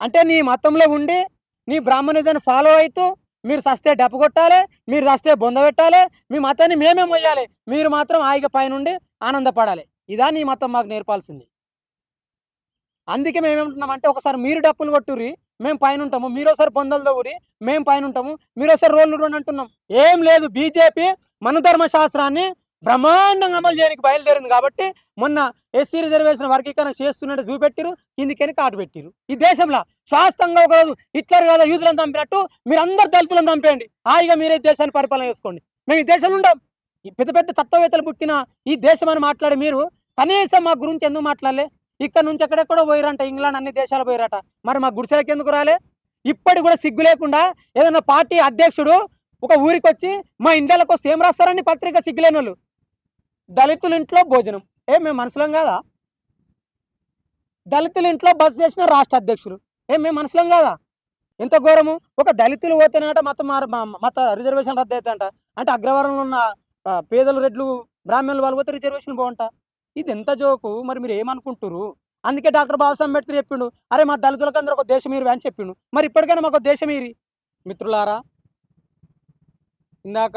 అంటే నీ మతంలో ఉండి నీ బ్రాహ్మణిజాన్ని ఫాలో అవుతూ మీరు సస్తే డప్పు కొట్టాలి, మీరు సస్తే బొంద పెట్టాలి, మీ మతాన్ని మేమే మొయ్యాలి, మీరు మాత్రం హాయిగా పైనుండి ఆనందపడాలి. ఇదా నీ మతం మాకు నేర్పాల్సింది. అందుకే మేమేమంటున్నామంటే ఒకసారి మీరు డప్పులు కొట్టుర్రి, మేము పైనుంటాము, మీరోసారి బొందలు దవ్వురి, మేము పైనుంటాము, మీరోసారి రోళ్ళు రండి అంటున్నాం. ఏం లేదు, బీజేపీ మన ధర్మశాస్త్రాన్ని బ్రహ్మాండంగా అమలు చేయడానికి బయలుదేరింది కాబట్టి మొన్న ఎస్సీ రిజర్వేషన్ వర్గీకరణ చేస్తున్నట్టు చూపెట్టిరు, కిందికని కాటు పెట్టిరు. ఈ దేశంలో శాస్త్రంగా ఒకరోజు హిట్లర్ కదా యూదులను చంపినట్టు మీరు అందరు దళితులను చంపేయండి, హాయిగా మీరే దేశాన్ని పరిపాలన చేసుకోండి, మేము ఈ దేశంలో ఉండం. ఈ పెద్ద పెద్ద తత్వవేత్తలు పుట్టిన ఈ దేశం అని మాట్లాడి మీరు కనీసం మా గురించి ఎందుకు మాట్లాడలే? ఇక్కడ నుంచి ఎక్కడెక్కడో పోయిరంట, ఇంగ్లాండ్ అన్ని దేశాలు పోయిరట, మరి మా గుడిసెలకి ఎందుకు రాలే? ఇప్పటికి కూడా సిగ్గు లేకుండా ఏదైనా పార్టీ అధ్యక్షుడు ఒక ఊరికి వచ్చి మా ఇండియాలకు వస్తే ఏం రాస్తారని పత్రిక సిగ్గులేని వాళ్ళు, దళితుల ఇంట్లో భోజనం. మేము మనుషులం కాదా? దళితుల ఇంట్లో బస్ చేసిన రాష్ట్ర అధ్యక్షులు మేము మనుషులం కాదా? ఎంత ఘోరము! ఒక దళితులు పోతేనట మత రిజర్వేషన్ రద్దు అవుతాయంట, అంటే అగ్రవర్ణంలో ఉన్న పేదలు, రెడ్లు, బ్రాహ్మణులు వాళ్ళు పోతే రిజర్వేషన్ పోవంట. ఇది ఎంత జోకు! మరి మీరు ఏమనుకుంటురు? అందుకే డాక్టర్ బాబాసాహెబ్ అంబేద్కర్ చెప్పిండు, అరే మా దళితులకు అందరూ ఒక దేశం ఇరు అని చెప్పిండు. మరి ఇప్పటికైనా మాకు దేశం ఇరి. మిత్రులారా, ఇందాక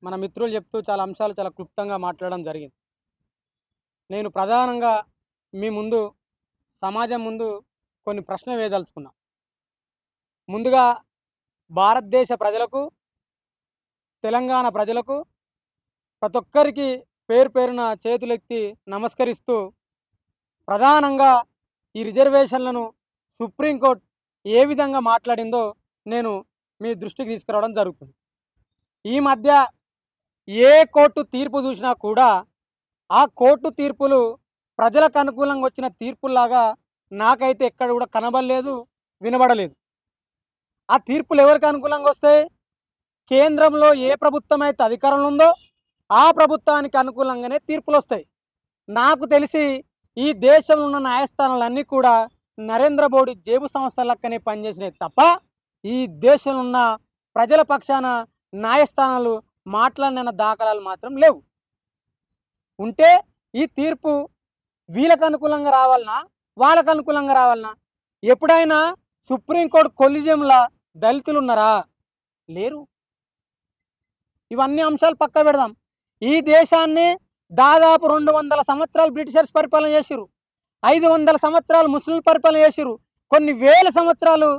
మన మిత్రులు చెప్తూ చాలా అంశాలు చాలా క్లుప్తంగా మాట్లాడడం జరిగింది. నేను ప్రధానంగా మీ ముందు, సమాజం ముందు కొన్ని ప్రశ్నలు వేయదలుచుకున్నా. ముందుగా భారతదేశ ప్రజలకు, తెలంగాణ ప్రజలకు, ప్రతి ఒక్కరికి పేరు పేరున చేతులెత్తి నమస్కరిస్తూ, ప్రధానంగా ఈ రిజర్వేషన్లను సుప్రీంకోర్టు ఏ విధంగా మాట్లాడిందో నేను మీ దృష్టికి తీసుకురావడం జరుగుతుంది. ఈ మధ్య ఏ కోర్టు తీర్పు చూసినా కూడా ఆ కోర్టు తీర్పులు ప్రజలకు అనుకూలంగా వచ్చిన తీర్పుల్లాగా నాకైతే ఎక్కడ కూడా కనబడలేదు, వినబడలేదు. ఆ తీర్పులు ఎవరికి అనుకూలంగా వస్తాయి? కేంద్రంలో ఏ ప్రభుత్వం అయితే అధికారంలో ఉందో ఆ ప్రభుత్వానికి అనుకూలంగానే తీర్పులు వస్తాయి. నాకు తెలిసి ఈ దేశంలో ఉన్న న్యాయస్థానాలన్నీ కూడా నరేంద్ర మోడీ జేబు సంస్థలక్కనే పనిచేసినాయి తప్ప ఈ దేశంలో ఉన్న ప్రజల పక్షాన న్యాయస్థానాలు మాట్లాడిన దాఖలాలు మాత్రం లేవు. ఉంటే ఈ తీర్పు వీళ్ళకు అనుకూలంగా రావాలనా, వాళ్ళకు అనుకూలంగా రావాలనా? ఎప్పుడైనా సుప్రీంకోర్టు కొలిజియంలో దళితులు ఉన్నారా? లేరు. ఇవన్నీ అంశాలు పక్క పెడదాం. ఈ దేశాన్ని దాదాపు 200 సంవత్సరాలు బ్రిటిషర్స్ పరిపాలన చేసిరు, 500 సంవత్సరాలు ముస్లింలు పరిపాలన చేసిరు, కొన్ని వేల సంవత్సరాలు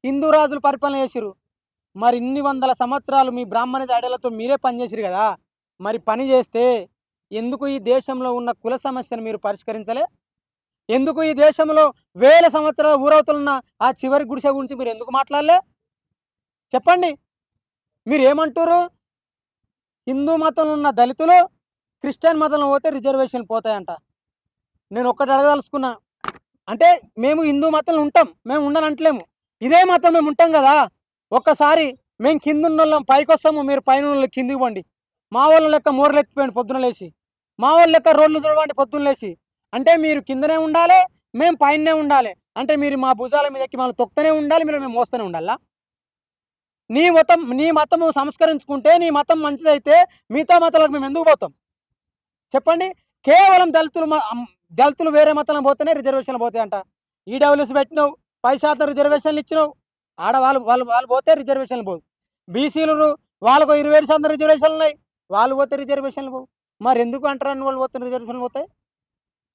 హిందూ రాజులు పరిపాలన చేసిరు. మరి ఇన్ని వందల సంవత్సరాలు మీ బ్రాహ్మణ జాడలతో మీరే పనిచేసిరు కదా, మరి పని చేస్తే ఎందుకు ఈ దేశంలో ఉన్న కుల సమస్యను మీరు పరిష్కరించలే? ఎందుకు ఈ దేశంలో వేల సంవత్సరాల ఊరవుతున్న ఆ చివరి గుడిసె గురించి మీరు ఎందుకు మాట్లాడలే? చెప్పండి. మీరు ఏమంటారు? హిందూ మతంలో ఉన్న దళితులు క్రిస్టియన్ మతంలో పోతే రిజర్వేషన్ పోతాయంట. నేను ఒక్కటి అడగదలుచుకున్నా, అంటే మేము హిందూ మతంలో ఉంటాం, మేము ఉండనంటలేము, ఇదే మతం మేము ఉంటాం కదా. ఒక్కసారి మేము కింద ఉన్న వాళ్ళం పైకి వస్తాము, మీరు పైన వాళ్ళు కిందికి పోండి. మా వాళ్ళ లెక్క మోర్లు ఎత్తిపోయండి పొద్దున లేచి, మా వాళ్ళ లెక్క రోడ్లు తుడవండి పొద్దున్న లేచి. అంటే మీరు కిందనే ఉండాలి, మేము పైనే ఉండాలి. అంటే మీరు మా భుజాల మీద ఎక్కి మనం తొక్కనే ఉండాలి, మీరు మేము మోస్తూనే ఉండాలా? నీ మతము సంస్కరించుకుంటే, నీ మతం మంచిదైతే మిగతా మతాలకు మేము ఎందుకు పోతాం? చెప్పండి. కేవలం దళితులు వేరే మతంలో పోతేనే రిజర్వేషన్లు పోతాయంట. ఈడబ్ల్యూఎస్ పెట్టినావు, 10% రిజర్వేషన్లు ఇచ్చినావు, ఆడ వాళ్ళు వాళ్ళు వాళ్ళు పోతే రిజర్వేషన్లు పోదు. బీసీలు వాళ్ళకు 27% రిజర్వేషన్లు ఉన్నాయి, వాళ్ళు పోతే రిజర్వేషన్లు పోవు. మరి ఎందుకు అంటారని వాళ్ళు పోతే రిజర్వేషన్లు పోతాయి?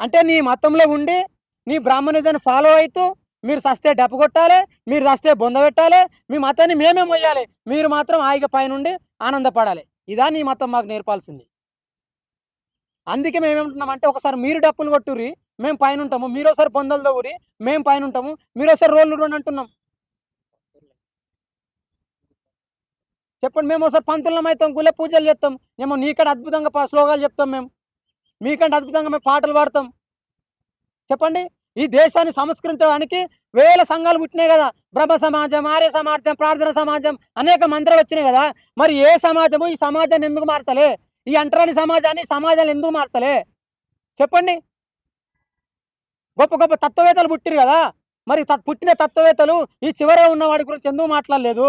అంటే నీ మతంలో ఉండి నీ బ్రాహ్మణిజాన్ని ఫాలో అవుతూ మీరు సస్తే డప్పు కొట్టాలి, మీరు సస్తే బొంద పెట్టాలి, మీ మతాన్ని మేమే మొయ్యాలి, మీరు మాత్రం హాయిగా పైనుండి ఆనందపడాలి. ఇదా నీ మతం మాకు నేర్పాల్సింది. అందుకే మేమేమంటున్నామంటే ఒకసారి మీరు డప్పులు కొట్టుర్రి, మేము పైన ఉంటాము, మీరోసారి బొందలు దవ్వురి, మేము పైన ఉంటాము, మీరోసారి రోళ్ళు రండి అంటున్నాం. చెప్పండి. మేము ఒకసారి పంతులం అవుతాం, గుళ్ళ పూజలు చేస్తాం, ఏమో నీకంటే అద్భుతంగా శ్లోకాలు చెప్తాం, మేము మీకంటే అద్భుతంగా మేము పాటలు పాడతాం. చెప్పండి. ఈ దేశాన్ని సంస్కరించడానికి వేల సంఘాలు పుట్టినాయి కదా, బ్రహ్మ సమాజం, ఆర్య సమాజం, ప్రార్థన సమాజం, అనేక మంత్రాలు వచ్చినాయి కదా. మరి ఏ సమాజము ఈ సమాజాన్ని ఎందుకు మార్చలే? ఈ అంటరాని సమాజాన్ని ఎందుకు మార్చలే? చెప్పండి. గొప్ప గొప్ప తత్వవేత్తలు పుట్టిరు కదా, మరి పుట్టిన తత్వవేత్తలు ఈ చివరలో ఉన్న వాడి గురించి ఎందుకు మాట్లాడలేదు?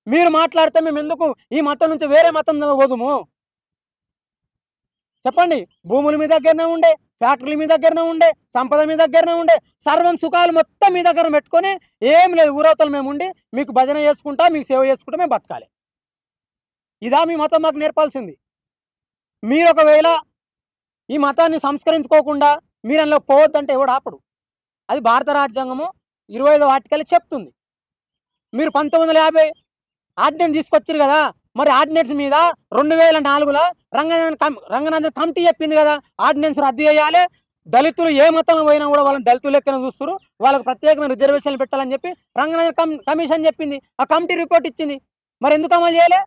మీరు మాట్లాడితే మేము ఎందుకు ఈ మతం నుంచి వేరే మతం పోదుము? చెప్పండి. భూముల మీ దగ్గరనే ఉండే, ఫ్యాక్టరీలు మీ దగ్గరనే ఉండే, సంపద మీ దగ్గరనే ఉండే, సర్వం సుఖాలు మొత్తం మీ దగ్గర పెట్టుకొని ఏం లేదు ఊరవతలు మేము ఉండి మీకు భజన చేసుకుంటా మీకు సేవ చేసుకుంటా మేము బతకాలి. ఇదా మీ మతం మాకు నేర్పాల్సింది? మీరు ఒకవేళ ఈ మతాన్ని సంస్కరించుకోకుండా మీరు అందులో పోవద్దంటే ఎవడు ఆపడు. అది భారత రాజ్యాంగము 25వ ఆర్టికల్ చెప్తుంది. మీరు 1950 ఆర్డినెన్స్ తీసుకొచ్చారు కదా, మరి ఆర్డినెన్స్ మీద 2004లో రంగనాథన్ కమిటీ చెప్పింది కదా ఆర్డినెన్స్ రద్దు చేయాలి, దళితులు ఏ మతంలో పోయినా కూడా వాళ్ళని దళితులు లెక్కన చూస్తారు, వాళ్ళకు ప్రత్యేకమైన రిజర్వేషన్లు పెట్టాలని చెప్పి రంగనాథన్ కమిషన్ చెప్పింది. ఆ కమిటీ రిపోర్ట్ ఇచ్చింది. మరి ఎందుకు అమలు చేయలే?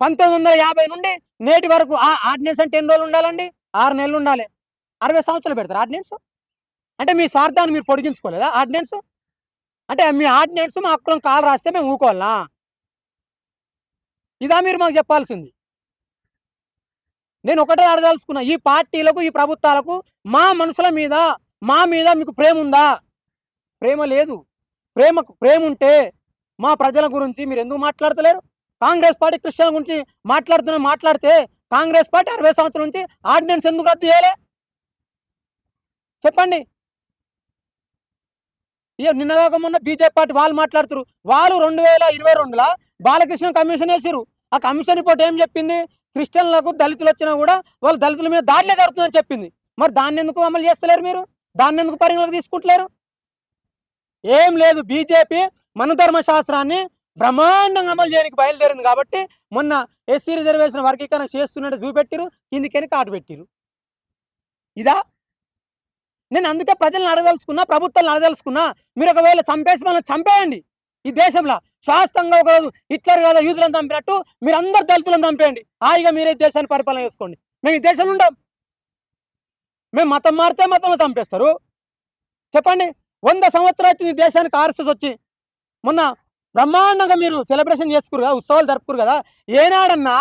1950 నుండి నేటి వరకు ఆ ఆర్డినెన్స్ అంటే ఎన్ని రోజులు ఉండాలండి? 6 నెలలు ఉండాలి. 60 సంవత్సరాలు పెడతారు ఆర్డినెన్స్? అంటే మీ స్వార్థాన్ని మీరు పొడిగించుకోలేదా ఆర్డినెన్స్? అంటే మీ ఆర్డినెన్స్ మా హక్కులను కాలు రాస్తే మేము ఊకోవాలనా? ఇదా మీరు మాకు చెప్పాల్సింది? నేను ఒకటే అడగదలుచుకున్నా, ఈ పార్టీలకు ఈ ప్రభుత్వాలకు మా మనుషుల మీద మా మీద మీకు ప్రేమ ఉందా? ప్రేమ లేదు. ప్రేమ ఉంటే మా ప్రజల గురించి మీరు ఎందుకు మాట్లాడతలేరు? కాంగ్రెస్ పార్టీ క్రిస్టియన్ గురించి మాట్లాడితే కాంగ్రెస్ పార్టీ 60 సంవత్సరాల నుంచి ఆర్డినెన్స్ ఎందుకు రద్దు చేయలే చెప్పండి? ఇక నిన్నదాకా మొన్న బీజేపీ పార్టీ వాళ్ళు మాట్లాడుతారు. వాళ్ళు 2022లో బాలకృష్ణ కమిషన్ వేసారు. ఆ కమిషన్ రిపోర్ట్ ఏం చెప్పింది? క్రిస్టియన్లకు దళితులు వచ్చినా కూడా వాళ్ళు దళితుల మీద దాడిలే జరుగుతుందని చెప్పింది. మరి దాన్ని ఎందుకు అమలు చేస్తలేరు? మీరు దాన్ని ఎందుకు పరిగణలోకి తీసుకుంటలేరు? ఏం లేదు, బీజేపీ మనధర్మ శాస్త్రాన్ని బ్రహ్మాండంగా అమలు చేయడానికి బయలుదేరింది కాబట్టి మొన్న ఎస్సీ రిజర్వేషన్ వర్గీకరణ చేస్తున్నట్టు చూపెట్టిరు, కిందికని కాటు పెట్టిరు. ఇదా? నేను అందుకే ప్రజలను అడగదలుచుకున్నా, ప్రభుత్వాలను అడగదలుచుకున్నా, మీరు ఒకవేళ చంపేసి మనం చంపేయండి. ఈ దేశంలో శాస్త్రంగా ఒకరోజు హిట్లర్ కదా యూదులను చంపినట్టు మీరు అందరు దళితులను చంపేయండి. హాయిగా మీరే దేశాన్ని పరిపాలన చేసుకోండి. మేము ఈ దేశంలో ఉండం. మేము మతం మారితే మతంలో చంపేస్తారు. చెప్పండి, 100 సంవత్సరాలు ఈ దేశానికి ఆర్ఎస్ఎస్ వచ్చి మొన్న బ్రహ్మాండంగా మీరు సెలబ్రేషన్ చేసుకురు కదా, ఉత్సవాలు జరుపుకురు కదా, ఏనాడన్నా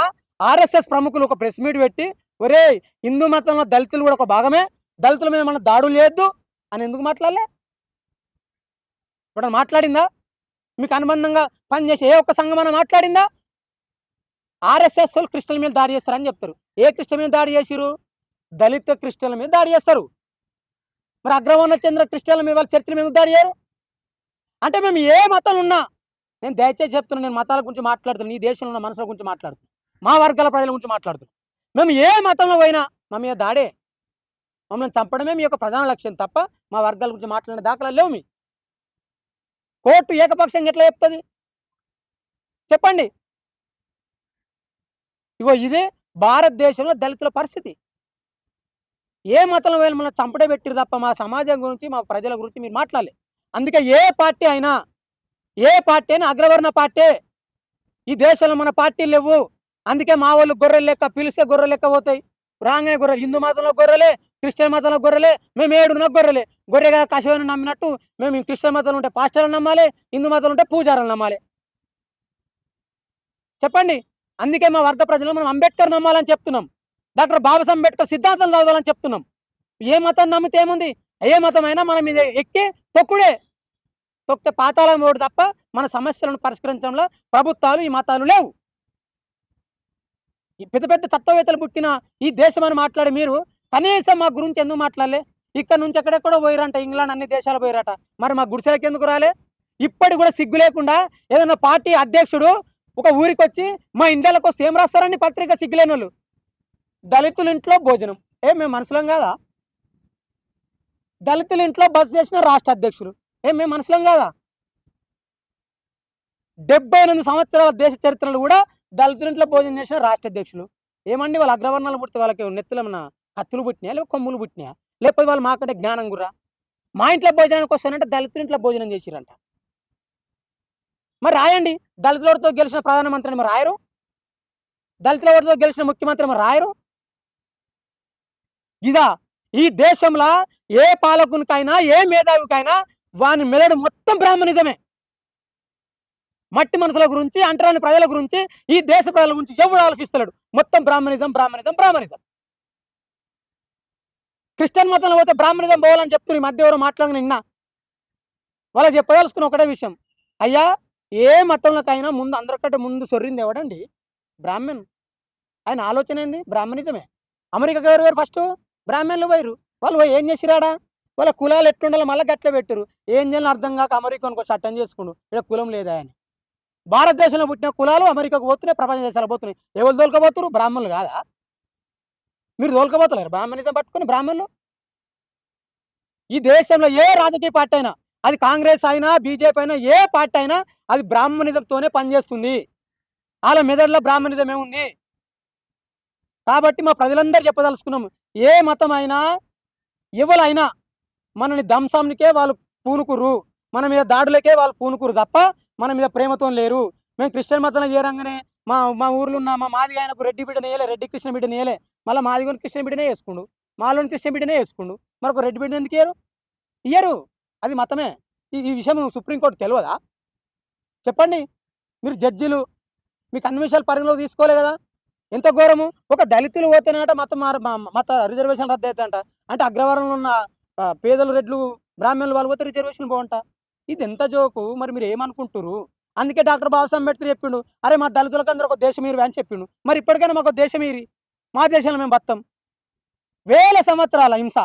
ఆర్ఎస్ఎస్ ప్రముఖులు ఒక ప్రెస్ మీట్ పెట్టి ఒరే హిందూ మతంలో దళితులు కూడా ఒక భాగమే, దళితుల మీద మన దాడులు చేయొద్దు అని ఎందుకు మాట్లాడలే? ఇప్పుడు మాట్లాడిందా? మీకు అనుబంధంగా పనిచేసే ఏ ఒక్క సంఘం అన్న మాట్లాడిందా? ఆర్ఎస్ఎస్ వాళ్ళు క్రిస్టియన్ల మీద దాడి చేస్తారని చెప్తారు. ఏ క్రిస్టియన్ మీద దాడి చేసిరు? దళిత క్రిస్టియన్ల మీద దాడి చేస్తారు. మరి అగ్రవర్ణ చంద్ర క్రిస్టియన్ల మీద వాళ్ళు చర్చల మీద దాడి చేయరు. అంటే మేము ఏ మతం ఉన్నా, నేను దయచేసి చెప్తున్నాను, నేను మతాల గురించి మాట్లాడుతున్నాను, ఈ దేశంలో ఉన్న మనుషుల గురించి మాట్లాడుతున్నాను, మా వర్గాల ప్రజల గురించి మాట్లాడుతున్నాను. మేము ఏ మతంలో పోయినా మా మీద దాడే, మమ్మల్ని చంపడమే మీ యొక్క ప్రధాన లక్ష్యం తప్ప మా వర్గాల గురించి మాట్లాడే దాఖలాలు లేవు. మీ కోర్టు ఏకపక్షంగా ఎట్లా చెప్తుంది చెప్పండి? ఇగో ఇదే భారతదేశంలో దళితుల పరిస్థితి. ఏ మతంలో పోయినా మనం చంపడే పెట్టిరు తప్ప మా సమాజం గురించి మా ప్రజల గురించి మీరు మాట్లాడలే. అందుకే ఏ పార్టీ అయినా అగ్రవర్ణ పార్టీ. ఈ దేశంలో మన పార్టీలు లేవు. అందుకే మా వాళ్ళు గొర్రెలు లెక్క పిలిస్తే గొర్రెలు లెక్క పోతాయి. రాగానే గొర్రెలు, హిందూ మతంలో గొర్రెలే, క్రిస్టియన్ మతంలో గొర్రెలే. మేము 7 గొర్రెలే. గొర్రెగా కషాయాన్ని నమ్మినట్టు మేము క్రిస్టియన్ మతంలో ఉంటే పాస్టర్లను నమ్మాలి, హిందూ మతంలో ఉంటే పూజారులను నమ్మాలి. చెప్పండి. అందుకే మా వర్గ ప్రజలు మనం అంబేద్కర్ నమ్మాలని చెప్తున్నాం, డాక్టర్ బాబాసాహెబ్ అంబేద్కర్ సిద్ధాంతం చదవాలని చెప్తున్నాం. ఏ మతం నమ్మితే ఏముంది? ఏ మతం అయినా మన మీద ఎక్కి తొక్కితే పాతాళం ఓడు తప్ప మన సమస్యలను పరిష్కరించడంలో ప్రభుత్వాలు ఈ మతాలు లేవు. ఈ పెద్ద పెద్ద తత్వవేత్తలు పుట్టిన ఈ దేశం అని మాట్లాడి మీరు కనీసం మా గురించి ఎందుకు మాట్లాడలే? ఇక్కడ నుంచి ఎక్కడెక్కడో పోయిరంట, ఇంగ్లాండ్ అన్ని దేశాలు పోయిరట, మరి మా గుడిసెలకి ఎందుకు రాలే? ఇప్పటికి కూడా సిగ్గు లేకుండా ఏదైనా పార్టీ అధ్యక్షుడు ఒక ఊరికి వచ్చి మా ఇండియాలకు వస్తే ఏం రాస్తారని పత్రిక సిగ్గులేని వాళ్ళు, దళితుల ఇంట్లో భోజనం. మేము మనుషులం కాదా? దళితుల ఇంట్లో బస్ చేసిన రాష్ట్ర అధ్యక్షులు మేము మనుషులం కాదా? 78 సంవత్సరాల దేశ చరిత్రలు కూడా దళితుల ఇంట్లో భోజనం చేసిన రాష్ట్ర అధ్యక్షులు. ఏమండి వాళ్ళ అగ్రవర్ణాలు పుడితే వాళ్ళకి నెత్తులమన్నా కత్తులు పుట్టినాయా, లేకపోతే కొమ్ములు పుట్టినాయా, లేకపోతే వాళ్ళు మాకంటే జ్ఞానం గురా? మా ఇంట్లో భోజనానికి వస్తానంటే దళితుల ఇంట్లో భోజనం చేసిరంట. మరి రాయండి, దళితుల ఓటుతో గెలిచిన ప్రధానమంత్రిని మరి రాయరు, దళితుల ఓటుతో గెలిచిన ముఖ్యమంత్రి మరి రాయరు. ఇదా ఈ దేశంలో ఏ పాలకునికైనా ఏ మేధావికైనా వాని మెదడు మొత్తం బ్రాహ్మణిజమే. మట్టి మనుషుల గురించి, అంటరాని ప్రజల గురించి, ఈ దేశ ప్రజల గురించి ఎవడు ఆలోచిస్తున్నాడు? మొత్తం బ్రాహ్మణిజం. క్రిస్టియన్ మతంలో పోతే బ్రాహ్మణిజం పోవాలని చెప్తున్నారు. ఈ మధ్య ఎవరో మాట్లాడిన నిన్న వాళ్ళకి చెప్పదలుచుకున్న ఒకటే విషయం, అయ్యా ఏ మతంలోకైనా ముందు అందరికంటే ముందు సొర్రింది ఎవడండి? బ్రాహ్మణ్. ఆయన ఆలోచన ఏంది? బ్రాహ్మణిజమే. అమెరికా గారు ఫస్ట్ బ్రాహ్మణులు పోయిరు. వాళ్ళు పోయి ఏం చేసిరాడా? వాళ్ళ కులాలు ఎట్లుండాలో మళ్ళీ గట్ల పెట్టిరు. ఏం చేయాలో అర్థం కాక అమెరికానికి వచ్చి చట్టం చేసుకుండు. ఇక్కడ కులం లేదా అని. భారతదేశంలో పుట్టిన కులాలు అమెరికాకు పోతున్నాయి, ప్రపంచ దేశాలకు పోతున్నాయి. ఎవరు తోలుకపోతురు? బ్రాహ్మణులు కాదా? మీరు తోలుకపోతలేరు బ్రాహ్మణిజం పట్టుకొని బ్రాహ్మణులు? ఈ దేశంలో ఏ రాజకీయ పార్టీ అయినా, అది కాంగ్రెస్ అయినా, బీజేపీ అయినా, ఏ పార్టీ అయినా అది బ్రాహ్మణిజంతోనే పనిచేస్తుంది. వాళ్ళ మెదడులో బ్రాహ్మణిజం ఏముంది? కాబట్టి మా ప్రజలందరూ చెప్పదలుచుకున్నాము, ఏ మతం అయినా ఎవరైనా మనని ధ్వంసానికే వాళ్ళు పూనుకుర్రు, మన మీద దాడులకే వాళ్ళు పూనుకురు తప్ప మన మీద ప్రేమతో లేరు. మేము క్రిస్టియన్ మతంలో చేరంగానే మా మా ఊర్లో ఉన్న మా మాదిగ ఆయనకు రెడ్డి బిడ్డని వేయలే, రెడ్డి కృష్ణ బిడ్డని వేయలే. మళ్ళీ మాదిగోని కృష్ణ బిడ్డనే వేసుకుండు, మాలోని కృష్ణ బిడ్డనే వేసుకుండు. మరొక రెడ్డి బిడ్డని ఎందుకు ఇయ్యరు? ఇయ్యరు. అది మతమే. ఈ ఈ విషయం సుప్రీంకోర్టు తెలియదా? చెప్పండి. మీరు జడ్జిలు, మీకు అన్ని విషయాలు పరిగణలోకి తీసుకోలే కదా? ఎంత ఘోరము! ఒక దళితులు పోతేనట మతం మత రిజర్వేషన్ రద్దు అవుతాయంట. అంటే అగ్రవర్ణంలో ఉన్న పేదలు, రెడ్లు, బ్రాహ్మణులు వాళ్ళు పోతే రిజర్వేషన్ బాగుంటా. ఇది ఎంత జోకు! మరి మీరు ఏమనుకుంటురు? అందుకే డాక్టర్ బాబాసాహెబ్ అంబేద్కర్ చెప్పిండు, అరే మా దళితులకు అందరూ ఒక దేశం ఇరు అని చెప్పిండు. మరి ఇప్పటికైనా మాకు దేశం ఇరి, మా దేశంలో మేము బతాం. వేల సంవత్సరాల హింస,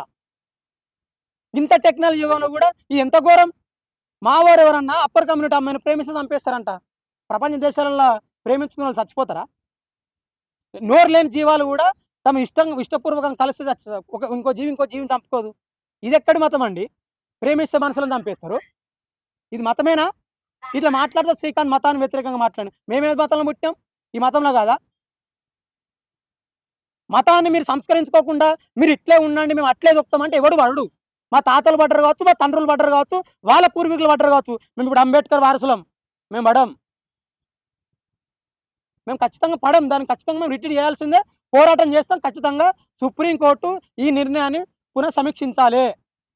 ఇంత టెక్నాలజీ యుగంలో కూడా ఇది ఎంత ఘోరం! మా వారు ఎవరన్నా అప్పర్ కమ్యూనిటీ అమ్మాయిని ప్రేమిస్తే చంపేస్తారంట. ప్రపంచ దేశాలలో ప్రేమించుకున్న వాళ్ళు చచ్చిపోతారా? నోరు లేని జీవాలు కూడా తమ ఇష్టపూర్వకంగా కలిసి ఒక ఇంకో జీవిని చంపుకోదు. ఇది ఎక్కడి మతం అండి? ప్రేమిస్తే మనసులను చంపేస్తారు. ఇది మతమేనా? ఇట్లా మాట్లాడితే శ్రీకాంత్ మతాన్ని వ్యతిరేకంగా మాట్లాడి, మేమే మతంలో పుట్టాం, ఈ మతంలో కాదా? మతాన్ని మీరు సంస్కరించుకోకుండా మీరు ఇట్లే ఉండండి, మేము అట్లే దొక్కుతామంటే ఎవడు వాడు? మా తాతలు పడ్డరు కావచ్చు, మా తండ్రులు పడ్డరు కావచ్చు, వాళ్ళ పూర్వీకులు పడ్డరు కావచ్చు. మేము ఇప్పుడు అంబేద్కర్ వారసులం, మేము పడం. మేము ఖచ్చితంగా పడం. దాన్ని ఖచ్చితంగా మేము రిట్రీట్ చేయాల్సిందే, పోరాటం చేస్తాం. ఖచ్చితంగా సుప్రీంకోర్టు ఈ నిర్ణయాన్ని పునఃసమీక్షించాలి.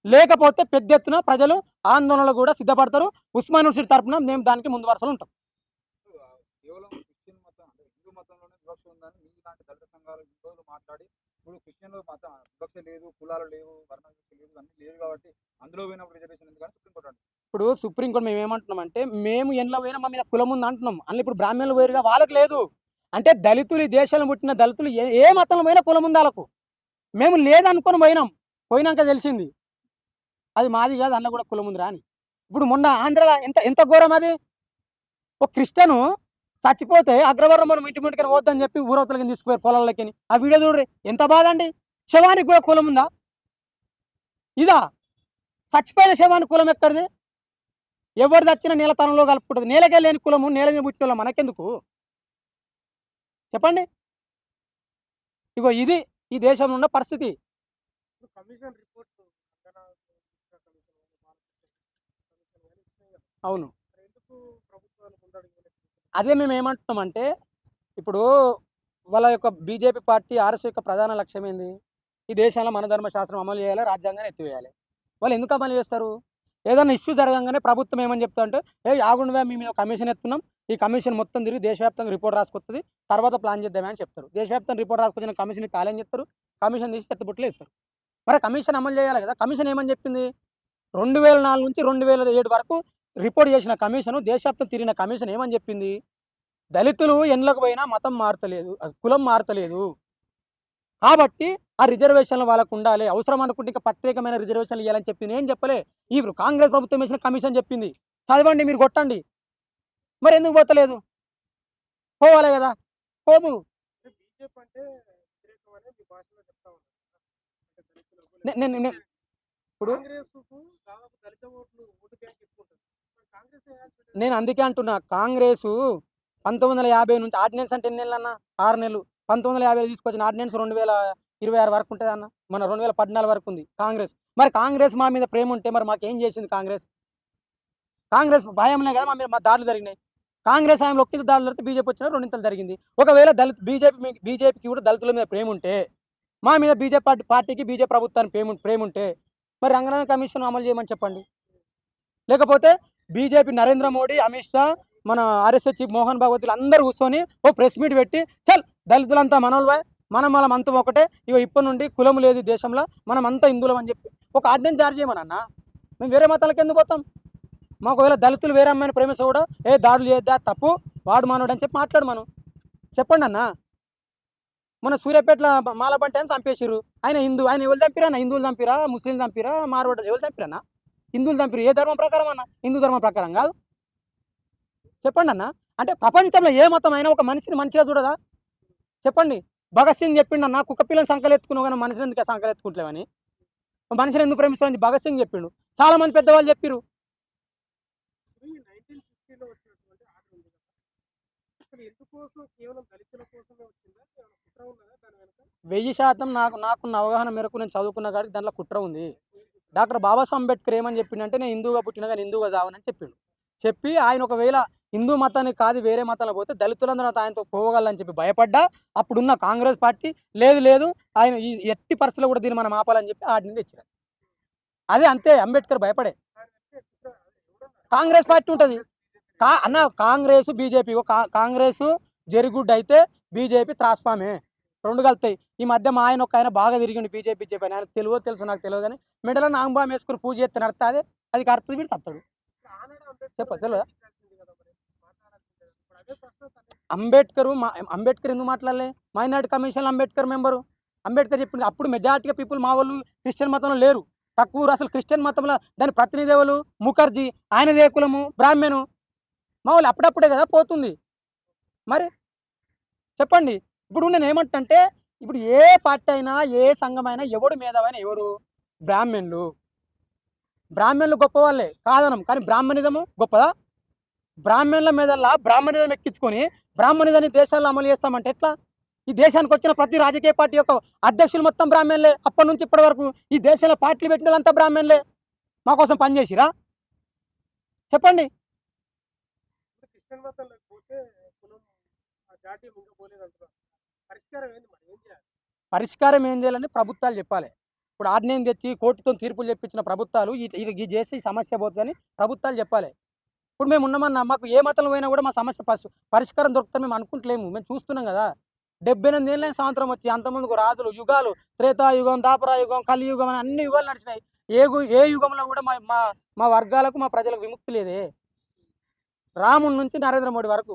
లేకపోతే పెద్ద ఎత్తున ప్రజలు ఆందోళనలు కూడా సిద్ధపడతారు. ఉస్మాన్ యూనివర్సిటీ తరఫున మేము దానికి ముందు వరుసలో ఉంటాం. కేవలం క్రిస్టియన్ మతం అంటే హిందూ మతంలోనే వివక్ష ఉందని మీలాంటి దళిత సంఘాలు ఈ రోజులు మాట్లాడి, ఇప్పుడు క్రిస్టియన్లో మతం వివక్ష లేదు, కులాలు లేవు, వర్ణ వివక్ష లేదు, అన్నీ లేదు కాబట్టి అందులో పోయినప్పుడు రిజర్వేషన్ ఎందుకు అని సుప్రీంకోర్టు అంటుంది. ఇప్పుడు సుప్రీంకోర్టు మేము ఏమంటున్నామంటే, మేము ఎండ్ల పోయినా మా మీద కులం ఉంది అంటున్నాం. అందులో ఇప్పుడు బ్రాహ్మణులు వేరుగా వాళ్ళకి లేదు. అంటే దళితులు, ఈ దేశంలో పుట్టిన దళితులు ఏ మతంలో పోయినా కులం ఉంది వాళ్ళకు. మేము లేదనుకొని పోయినాం, పోయినాక తెలిసింది అది మాది కాదు, అందులో కూడా కులం ఉందిరా అని. ఇప్పుడు మొన్న ఆంధ్రలో ఎంత ఎంత ఘోరం అది! ఒక క్రిస్టియను చచ్చిపోతే అగ్రవర్ణం మనం ఇంటి ముందుకని పోద్దని చెప్పి ఊరవతలకి తీసుకుపోయారు పొలాలకి. ఆ వీడియో చూడ్రి, ఎంత బాధ అండి! శవానికి కూడా కులం ఉందా? ఇదా? చచ్చిపోయిన శవానికి కులం ఎక్కడిది? ఎవరు చచ్చినా నేల తనంలో కలుపుకుంటుంది. నేలకే లేని కులము నేల మీద పుట్టిన వాళ్ళం మనకెందుకు? చెప్పండి. ఇగో ఇది ఈ దేశంలో ఉన్న పరిస్థితి. అవును. అదే మేము ఏమంటున్నామంటే, ఇప్పుడు వాళ్ళ యొక్క బీజేపీ పార్టీ, ఆర్ఎస్ యొక్క ప్రధాన లక్ష్యం ఏంది? ఈ దేశంలో మన ధర్మశాస్త్రం అమలు చేయాలి, రాజ్యాంగాన్ని ఎత్తివేయాలి. వాళ్ళు ఎందుకు అమలు చేస్తారు? ఏదైనా ఇష్యూ జరగంగానే ప్రభుత్వం ఏమని చెప్తుందంటే, ఆగుండవే, మేము మీద కమిషన్ ఎత్తున్నాం, ఈ కమిషన్ మొత్తం తిరిగి దేశవ్యాప్తంగా రిపోర్ట్ రాసుకొస్తుంది, తర్వాత ప్లాన్ చేద్దామని అని చెప్తారు. దేశవ్యాప్తంగా రిపోర్ట్ రాసుకొచ్చిన కమిషన్ తాళం చెప్తారు, కమిషన్ తీసి చెత్తబుట్టలో ఇస్తారు. మరి కమిషన్ అమలు చేయాలి కదా? కమిషన్ ఏమని చెప్పింది? 2004 నుంచి 2007 వరకు రిపోర్ట్ చేసిన కమిషను, దేశవ్యాప్తం తిరిగిన కమిషన్ ఏమని చెప్పింది? దళితులు ఎండ్లకు పోయినా మతం మారతలేదు, కులం మారతలేదు. కాబట్టి ఆ రిజర్వేషన్లు వాళ్ళకు ఉండాలి. అవసరం అనుకుంటే ఇంకా ప్రత్యేకమైన రిజర్వేషన్లు ఇవ్వాలని చెప్పింది. ఏం చెప్పలే. ఈ కాంగ్రెస్ ప్రభుత్వం వేసిన కమిషన్ చెప్పింది. చదవండి, మీరు కొట్టండి. మరి ఎందుకు పోతలేదు? పోవాలి కదా, పోదు. ఇప్పుడు నేను అందుకే అంటున్నా, కాంగ్రెసు 1950 నుంచి ఆర్డినెన్స్ అంటే ఎన్ని నెలలు అన్న? 6 నెలలు. 1950 తీసుకొచ్చిన ఆర్డినెన్స్ 2026 వరకు ఉంటుంది అన్న. మన 2014 వరకు ఉంది కాంగ్రెస్. మరి కాంగ్రెస్ మా మీద ప్రేమ ఉంటే మరి మాకేం చేసింది కాంగ్రెస్? కాంగ్రెస్ భయంలే కదా మా దాడులు జరిగినాయి. కాంగ్రెస్ హయాంలో ఒక్కింత దాడులు జరిగితే బీజేపీ వచ్చిన రెండింతలు జరిగింది. ఒకవేళ బీజేపీకి కూడా దళితుల మీద ప్రేమ ఉంటే, మా మీద బీజేపీ పార్టీకి, బీజేపీ ప్రభుత్వానికి ప్రేమ ఉంటే మరి రంగనాథన్ కమిషన్ అమలు చేయమని చెప్పండి. లేకపోతే బీజేపీ నరేంద్ర మోడీ, అమిత్ షా, మన ఆర్ఎస్ఎస్ చీఫ్ మోహన్ భగవతులు అందరూ కూర్చొని ఓ ప్రెస్ మీట్ పెట్టి, చల్ దళితులంతా మనోల్వే, మనం అంతా ఒకటే, ఇగో ఇప్పటి నుండి కులం లేదు దేశంలో, మనం అంతా హిందువులం అని చెప్పి ఒక ఆర్డినెన్స్ జారీ చేయమనన్నా. మేము వేరే మతాలకు ఎందుకు పోతాం? మాకు ఒకవేళ దళితులు వేరే అమ్మాయిని ప్రేమిస్తే కూడా దాడులు చేద్దా తప్పు, వాడు మనోడు అని చెప్పి మాట్లాడు, మనం చెప్పండి అన్న. మొన్న సూర్యాపేటలో మాలబంటి అని చంపేసిర్రు. ఆయన హిందూ. ఆయన ఎవరు చంపిరా అన్న? హిందువులు చంపిరా, ముస్లింలు చంపిరా, మార్వాడీలు ఎవరు చంపిరన్నా? హిందువులు చంపిరు. ఏ ధర్మం ప్రకారం అన్న? హిందూ ధర్మం ప్రకారం కాదు. చెప్పండి అన్న. అంటే ప్రపంచంలో ఏ మతం అయినా ఒక మనిషిని మంచిగా చూడదా? చెప్పండి. భగత్ సింగ్ చెప్పిండు అన్న, కుక్క పిల్లని సంకలెత్తుకున్నావు కానీ మనిషిని ఎందుకు సంకలెత్తుకుంటలేవని, మనిషిని ఎందుకు ప్రేమిస్తామని భగత్ సింగ్ చెప్పిండు. చాలా మంది పెద్దవాళ్ళు చెప్పిరు. ఈ 1950లో వచ్చినటువంటి ఆర్డర్ ఉంది కదా! అసలు ఎందుకోసం కేవలం దళితుల కోసమే వచ్చిందా? ఏమైనా కుట్ర ఉన్నదా దాని వెనక? 1000% నాకున్న అవగాహన మేరకు నేను చదువుకున్న కాడికి దాంట్లో కుట్ర ఉంది. డాక్టర్ బాబాసాహెబ్ అంబేద్కర్ ఏమని చెప్పిండంటే, నేను హిందువుగా పుట్టినా కానీ హిందువుగా చావనని చెప్పిండు. చెప్పి ఆయన ఒకవేళ హిందూ మతానికి కాదు వేరే మతాల్లో పోతే దళితులందరూ ఆయనతో పోగలని చెప్పి భయపడ్డా అప్పుడున్న కాంగ్రెస్ పార్టీ లేదు లేదు ఆయన ఈ ఎట్టి పరిస్థితుల్లో కూడా దీన్ని మనం ఆపాలని చెప్పి ఆడిని తెచ్చినారు. అదే అంతే, అంబేద్కర్ భయపడే. దాని వెనక కుట్ర ఎవడన్నా కాంగ్రెస్ పార్టీ ఉంటుంది. అన్న కాంగ్రెస్ బీజేపీ కాంగ్రెస్ జరిగుడ్ అయితే బీజేపీ త్రాస్పామే, రెండు కలుతాయి. ఈ మధ్య మా ఆయన ఒక ఆయన బాగా తిరిగిండు బీజేపీ అని. ఆయన తెలుసు నాకు తెలియదు కానీ మెడలో నాంబాం వేసుకుని పూజ చేస్తే నడుతుంది. అది కడుతుంది, వీడు తప్పుతాడు. ఆనాడు అంబేద్కర్ తెలియదా? మాట్లాడాల్సింది కదా మరి. మాట్లాడాల్సింది కదా. ఇప్పుడు అదే ప్రశ్న అంబేద్కర్ ఎందుకు మాట్లాడలే? Minority commission Ambedkar member. Ambedkar చెప్పింది. అప్పుడు మెజార్టీగా పీపుల్ మా వాళ్ళు క్రిస్టియన్ మతంలో లేరు, తక్కువ. అసలు క్రిస్టియన్ మతంలో దాని ప్రతినిధి ఎవరు? ముఖర్జీ. ఆయనదే కులము బ్రాహ్మణు. మా వాళ్ళు అప్పుడప్పుడే కదా పోతుంది. మరి చెప్పండి. ఇప్పుడు నేను ఏమంటే, ఇప్పుడు ఏ పార్టీ అయినా ఏ సంఘం అయినా ఎవడు మేధావైనా ఎవరు? బ్రాహ్మణులు గొప్పవాళ్ళే కాదనం, కానీ బ్రాహ్మణిజము గొప్పదా? బ్రాహ్మణుల మీదల్లా బ్రాహ్మణిజం ఎక్కించుకొని బ్రాహ్మణిజాన్ని దేశాల్లో అమలు చేస్తామంటే ఎట్లా? ఈ దేశానికి వచ్చిన ప్రతి రాజకీయ పార్టీ యొక్క అధ్యక్షులు మొత్తం బ్రాహ్మణులే. అప్పటి నుంచి ఇప్పటి వరకు ఈ దేశంలో పార్టీలు పెట్టిన వాళ్ళంతా బ్రాహ్మణులే. మా కోసం పనిచేసిరా? చెప్పండి. ఇప్పుడు క్రిస్టియన్ మతంలోకి పోతే కులం ఆ జాతీయం ఇంకా పోలేదంటున్నారు. పరిష్కారం ఏంది మరి? ఏం చేయాలి? పరిష్కారం ఏం చేయాలని ప్రభుత్వాలు చెప్పాలి. ఇప్పుడు ఆర్డినెన్స్ తెచ్చి కోర్టుతో తీర్పులు చెప్పించిన ప్రభుత్వాలు ఇది చేసి సమస్య పోతుందని ప్రభుత్వాలు చెప్పాలి. ఇప్పుడు మేము ఉన్నామన్నా, మాకు ఏ మతంలో పోయినా కూడా మా సమస్య పరిష్కారం దొరుకుతుందని మేము అనుకుంటలేము. మేము చూస్తున్నాం కదా. 78 ఏళ్ళ స్వాతంత్రం వచ్చి అంతకుముందుకు రాజులు, యుగాలు, త్రేతాయుగం, దాపరాయుగం, కలియుగం అని అన్ని యుగాలు నడిచినాయి. ఏ యుగంలో కూడా మా మా మా వర్గాలకు మా ప్రజలకు విముక్తి లేదే. రాముడి నుంచి నరేంద్ర మోడీ వరకు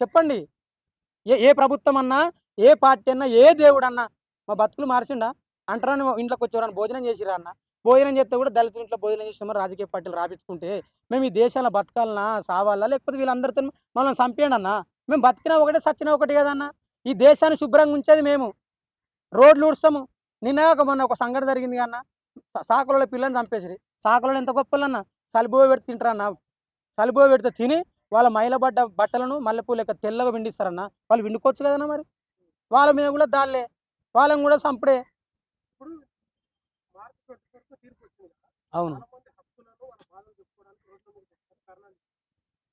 చెప్పండి. ఏ ప్రభుత్వం అన్నా, ఏ పార్టీ అన్నా, ఏ దేవుడు అన్నా మా బతుకులు మార్చిండా? అంటారని ఇంట్లోకి వచ్చేవారని భోజనం చేసిరా అన్న? భోజనం చేస్తే కూడా దళితుల ఇంట్లో భోజనం చేసిన రాజకీయ పార్టీలు రాపించుకుంటే మేము ఈ దేశంలో బతకాలన్నా సావాలా, లేకపోతే వీళ్ళందరితో మనం చంపేయండి అన్న? మేము బతికినా ఒకటే చచ్చినా ఒకటి కదన్నా. ఈ దేశాన్ని శుభ్రంగా ఉంచేది మేము. రోడ్లు ఊడ్స్తాము. మొన్న ఒక సంఘటన జరిగింది అన్న, సాకులలో పిల్లని చంపేసిరి. సాకులలో ఎంత గొప్పలన్న, సలిబోయ పెడితే తింటారన్న. సలిబోయ పెడితే తిని వాళ్ళ మైలబడ్డ బట్టలను మల్లెపూ లెక్క తెల్లగా విండిస్తారన్న. వాళ్ళు విండుకోవచ్చు కదన్నా. మరి వాళ్ళ మీద కూడా దాళ్ళే, వాళ్ళని కూడా చంపడే. ఇప్పుడు మార్చి 24 తీర్పు వచ్చింది కదా! అవును. చాలా మంది హక్కులను వాళ్ళ బాధలు చెప్పుకోవడానికి రోడ్ల మీదకి వస్తారు. కారణాలు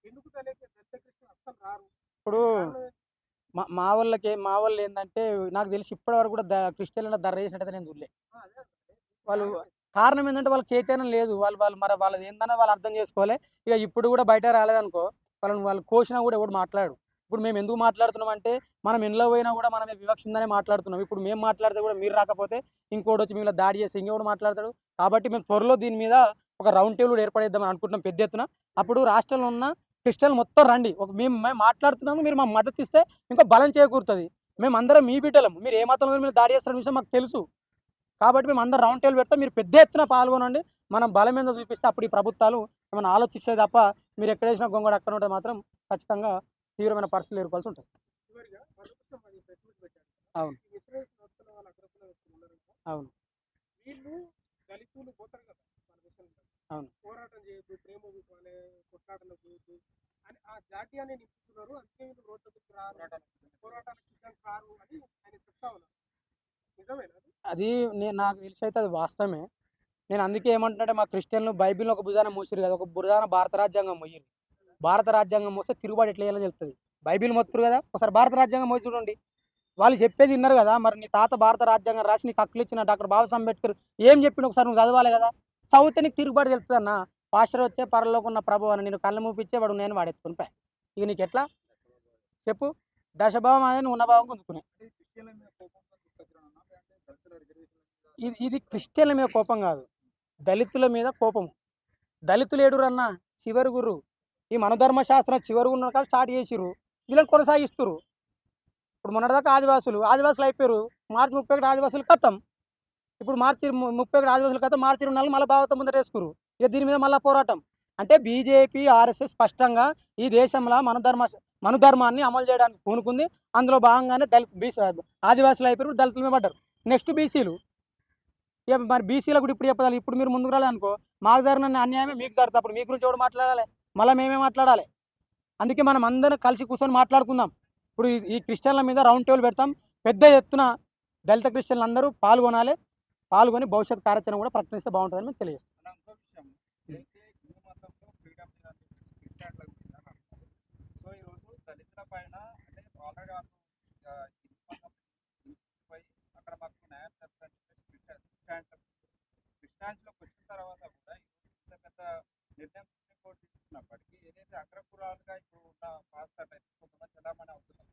ఎందుకు దళిత క్రిస్టియన్ అస్సలు రారు? ఇప్పుడు కారణం ఏంటి? మా వాళ్ళు ఏంటంటే, నాకు తెలిసి ఇప్పటి వరకు కూడా క్రిస్టియన్ల ధర చేసినట్టయితే నేను చూడలే. అదే వాళ్ళు కారణం ఏంటి? కారణం ఏంటంటే వాళ్ళకి చైతన్యం లేదు. వాళ్ళది ఏందన్నది వాళ్ళు అర్థం చేసుకోవాలి. ఇక ఇప్పుడు కూడా బయట రాలేదనుకో, వాళ్ళు కోసినా కూడా ఎవడు మాట్లాడు. ఇప్పుడు మేము ఎందుకు మాట్లాడుతున్నాం అంటే, మనం ఇంట్లో పోయినా కూడా మనం వివక్ష ఉందనే మాట్లాడుతున్నాం. ఇప్పుడు మేము మాట్లాడితే కూడా మీరు రాకపోతే ఇంకోటి వచ్చి మిమ్మల్ని దాడి చేసి ఇంకోటి మాట్లాడతాడు. కాబట్టి మేము త్వరలో దీని మీద ఒక రౌండ్ టేబుల్ ఏర్పడేద్దామని అనుకుంటున్నాం పెద్ద ఎత్తున. అప్పుడు రాష్ట్రంలో ఉన్న క్రిస్టియన్లు మొత్తం రండి. మేము మాట్లాడుతున్నాము, మీరు మా మద్దతు ఇస్తే ఇంకో బలం చేకూరుతుంది. మేము అందరం మీ బిడ్డలం. మీరు ఏ మతంలో మీరు దాడి చేస్తున్న విషయం మాకు తెలుసు. కాబట్టి మేము అందరం రౌండ్ టేబుల్ పెడతాం. మీరు పెద్ద ఎత్తున పాల్గొనండి. మనం బలం మీద చూపిస్తే అప్పుడు ఈ ప్రభుత్వాలు ఏమైనా ఆలోచిస్తే తప్ప, మీరు ఎక్కడ వేసిన గొంగడు అక్కడ ఉంటే మాత్రం ఖచ్చితంగా తీవ్రమైన పరిస్థితులు ఎదుర్కోవాల్సి ఉంటుంది. చివరిగా మరొకటి మరి ప్రెస్ మీట్ పెట్టారు. అవును. ఈ ఇన్సూరెన్స్ నడుపుతున్న వాళ్ళ అగ్రకుల వ్యక్తులు ఉన్నారు కదా! అవును. వీళ్ళు దళితులు పోతారు కదా వాళ్ళ విషయంలో. అవును. పోరాటం చేయొద్దు, ప్రేమ చూపాలి, కొట్లాటలు చేయొద్దు అని ఆ జాతీయాన్ని నింపుతున్నారు. అందుకే వీళ్ళు రోడ్ల మీదకి రారు, పోరాటాలకు సిద్ధం కారు అని ఆయన చెప్తా ఉన్నారు. నిజమేనా అది? అది నాకు తెలిసి అయితే అది వాస్తవమే. నేను అందుకే ఏమంటున్నాంటే, మా క్రిస్టియన్లు బైబిల్ని ఒక భుజాన మోసిరు కదా, ఒక భుజాన భారత రాజ్యాంగం మొయ్యిరు. భారత రాజ్యాంగం మోస్తే తిరుగుబాటు ఎట్లా చేయాలో తెలుస్తుంది. బైబిల్ మొత్తురు కదా, ఒకసారి భారత రాజ్యాంగం మోసి చూడండి. వాళ్ళు చెప్పేది విన్నారు కదా. మరి నీ తాత భారత రాజ్యాంగం రాసి నీకు హక్కులు ఇచ్చిన డాక్టర్ బాబాసాహెబ్ అంబేద్కర్ ఏం చెప్పిండు ఒకసారి నువ్వు చదవాలి కదా. చదివితే నీకు తిరుగుబాటు తెలుస్తుంది అన్న. పాస్టర్ వచ్చే పరలోకి ఉన్న ప్రభు అని నేను కళ్ళు మూపించే వాడు నేను వాడెత్తుకుని పాయి. ఇక నీకు ఎట్లా చెప్పు? దశభావం అదే నువ్వు ఉన్న భావం గుంజుకునే. అంటే క్రిస్టియన్ల మీద కోపంతో తీసుకొచ్చినానన్నా, లేదంటే దళితుల రిజర్వేషన్ల మీద ఇది క్రిస్టియన్ల మీద కోపం కాదు, దళితుల మీద కోపం. దళితులు ఏడురన్న చివరి గురు. ఈ మనధర్మశాస్త్రం చివరి ఉన్న కాడ స్టార్ట్ చేసిర్రు, వీళ్ళని కొనసాగిస్తురు. ఇప్పుడు మొన్నటిదాకా ఆదివాసులు అయిపోయారు. మార్చి 31 ఆదివాసులు ఖతం. ఇప్పుడు మార్చి 31 ఆదివాసులు ఖతం. మార్చి 24 మళ్ళీ భాగవతం ముందర వేసుకురు. ఇక దీని మీద మళ్ళీ పోరాటం. అంటే బీజేపీ, ఆర్ఎస్ఎస్ స్పష్టంగా ఈ దేశంలో మనుధర్మాన్ని అమలు చేయడానికి పూనుకుంది. అందులో భాగంగానే ఆదివాసులు అయిపోయారు, దళితుల మీద పడ్డారు. నెక్స్ట్ బీసీలు. ఇక మరి బీసీలకు కూడా ఇప్పుడు చెప్పాలి. ఇప్పుడు మీరు ముందుకు రాలేదనుకో, మాకు జరిగిన అన్యాయమే మీకు జరుగుతుంది. అప్పుడు మీ గురించి ఎవడు మాట్లాడాలి? మళ్ళీ మేమే మాట్లాడాలి. అందుకే మనం అందరం కలిసి కూర్చొని మాట్లాడుకుందాం. ఇప్పుడు ఈ క్రిస్టియన్ల మీద రౌండ్ టేబుల్ పెడతాం. పెద్ద ఎత్తున దళిత క్రిస్టియన్లు అందరూ పాల్గొని భవిష్యత్ కార్యాచరణ కూడా ప్రకటిస్తే బాగుంటుందని మేము తెలియజేస్తాం. అన్న ఇంకో విషయం ఏదైతే హిందూ మతంలో ఫ్రీడమ్ డే అని చెప్పేసి క్రిస్టియన్ల గురించి అని అంటారు. సో ఈరోజు దళితుల పైన అంటే ఆల్రెడీ వాళ్ళు హిందూ మతం పోయి అక్కడ మాకు న్యాయం జరుగుతుందని చెప్పేసి క్రిస్టియానిటీలోకి వచ్చిన తర్వాత కూడా ఈరోజు ఇంత పెద్ద నిర్ణయం సుప్రీంకోర్టు తీసుకున్నప్పటికీ ఏదైతే అగ్రకులాలుగా ఇప్పుడు ఉన్న పాస్టర్లు అయితే కొంతమంది చలామణి అవుతున్నారు.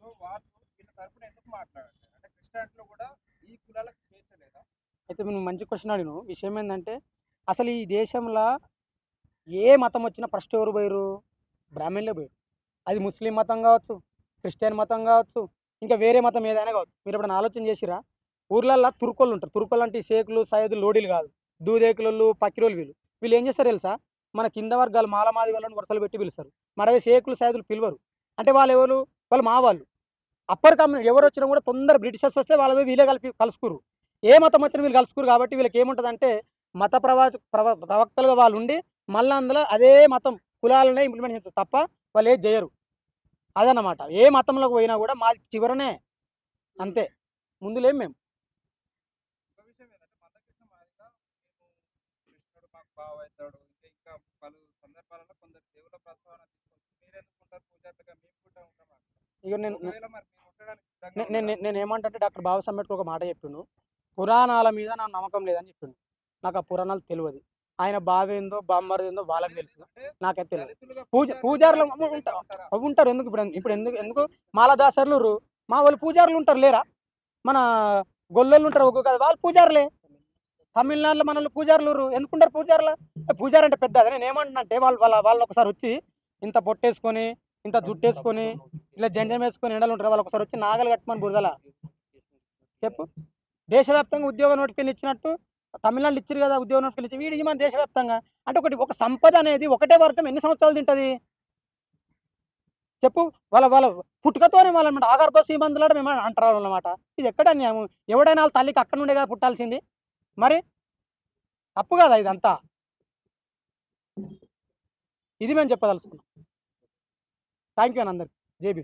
సో వాళ్ళు వీళ్ళ తరపున ఎందుకు మాట్లాడాలి? అంటే క్రిస్టియానిటీలో కూడా ఈ కులాలకు స్వేచ్ఛ లేదా? అయితే నువ్వు మంచి క్వశ్చన్ అడిగినావు. విషయం ఏంటంటే అసలు ఈ దేశంలో ఏ మతం వచ్చినా ఫస్ట్ ఎవరు పోయారు? బ్రాహ్మణులే పోయారు. అది ముస్లిం మతం కావచ్చు, క్రిస్టియన్ మతం కావచ్చు, ఇంకా వేరే మతం ఏదైనా కావచ్చు. మీరు ఎప్పుడైనా ఆలోచన చేసిరా? ఊర్లల్లో తుర్కోళ్ళు ఉంటారు. తుర్కోళ్ళు అంటే ఈ షేకులు, సయ్యదులు, లోడీలు కాదు, దూదేకులు, పక్కిరోళ్ళు. వీళ్ళు ఏం చేస్తారు తెలుసా? మన కింద వర్గాలు మాలమాది వాళ్ళని వరుసలు పెట్టి పిలుస్తారు. మరి అదే షేకులు, సయ్యదులు పిలవరు. అంటే వాళ్ళు ఎవరు? వాళ్ళు మా వాళ్ళు. అప్పర్ కమ్యూనిటీ ఎవరు వచ్చినా కూడా తొందర బ్రిటిషర్స్ వస్తే వాళ్ళ వీళ్ళే కలుసుకురు. ఏ మతం వచ్చినా వీళ్ళు కలుసుకురు. కాబట్టి వీళ్ళకి ఏముంటుందంటే మత ప్రవక్తలుగా వాళ్ళు ఉండి మళ్ళీ అందులో అదే మతం కులాలనే ఇంప్లిమెంట్ చేస్తారు తప్ప వాళ్ళు ఏది చేయరు. అదన్నమాట. ఏ మతంలోకి పోయినా కూడా మాది చివరనే, అంతే, ముందులేం మేము. ఒక విషయం ఏంటంటే మందకృష్ణ మాదిగా మేము కృష్ణుడు మాకు బావ అవుతాడు ఇంకా పలు సందర్భాలలో కొందరు దేవుల ప్రస్తావన తీసుకొచ్చి మీరెందుకుంటారు పూజారులుగా మేము కూడా ఉంటాం అంటారు. ఇక నేను ఒకవేళ మరి మేము ఉండడానికి సిద్ధంగా నేను ఉన్నారా? నేను ఏమంటే డాక్టర్ బాబాసాహెబ్ అంబేద్కర్ ఒక మాట చెప్పిండు. పురాణాల మీద నాకు నమ్మకం లేదని చెప్పిండు. నాకు ఆ పురాణాలు తెలియదు. ఆయన బావేందో బామ్మర్దేందో వాళ్ళకి తెలుసు, అంటే నాకైతే తెలియదు. దళితులుగా పూజారులు పూజారులుగా ఉంటారు. ఉంటారా? అవి ఉంటారు. ఎందుకు ఇప్పుడు ఎందుకు మాలదాసర్లు మా వాళ్ళు పూజారులు ఉంటారు లేరా? మన గొల్లోళ్ళు ఉంటారు ఒక్కొక్క వాళ్ళు పూజారులే. తమిళనాడులో మన వాళ్ళు పూజారులు ఎందుకుంటారు? పూజారు అంటే పెద్ద నేను ఏమంటున్నా అంటే వాళ్ళు ఒకసారి వచ్చి ఇంత పొట్టేసుకొని, ఇంత జుట్టేసుకొని, ఇట్లా జంజం వేసుకొని ఎండలు ఉంటారు. వాళ్ళు ఒకసారి వచ్చి నాగలు కట్టమని బురదల చెప్పు. దేశవ్యాప్తంగా ఉద్యోగ నోటిఫికేషన్ ఇచ్చినట్టు తమిళనాడు ఇచ్చారు కదా, ఉద్యోగ నోటిఫికేషన్ ఇచ్చి వీడికి మన దేశవ్యాప్తంగా. అంటే ఒక సంపద అనేది ఒకటే వర్గం ఎన్ని సంవత్సరాలు తింటుంది చెప్పు? వాళ్ళ పుట్టుకతోనే వాళ్ళనమాట ఆగర్భ సీమంతులాట మేము అంటారు అన్నమాట. ఇది ఎక్కడ అన్యాయం? ఎవడైనా వాళ్ళ తల్లికి అక్కడ నుండే కదా పుట్టాల్సింది. మరి తప్పు కదా ఇదంతా. ఇది మేము చెప్పదలుచుకున్నాం. థ్యాంక్ యూ అని అందరికి. జేబీ.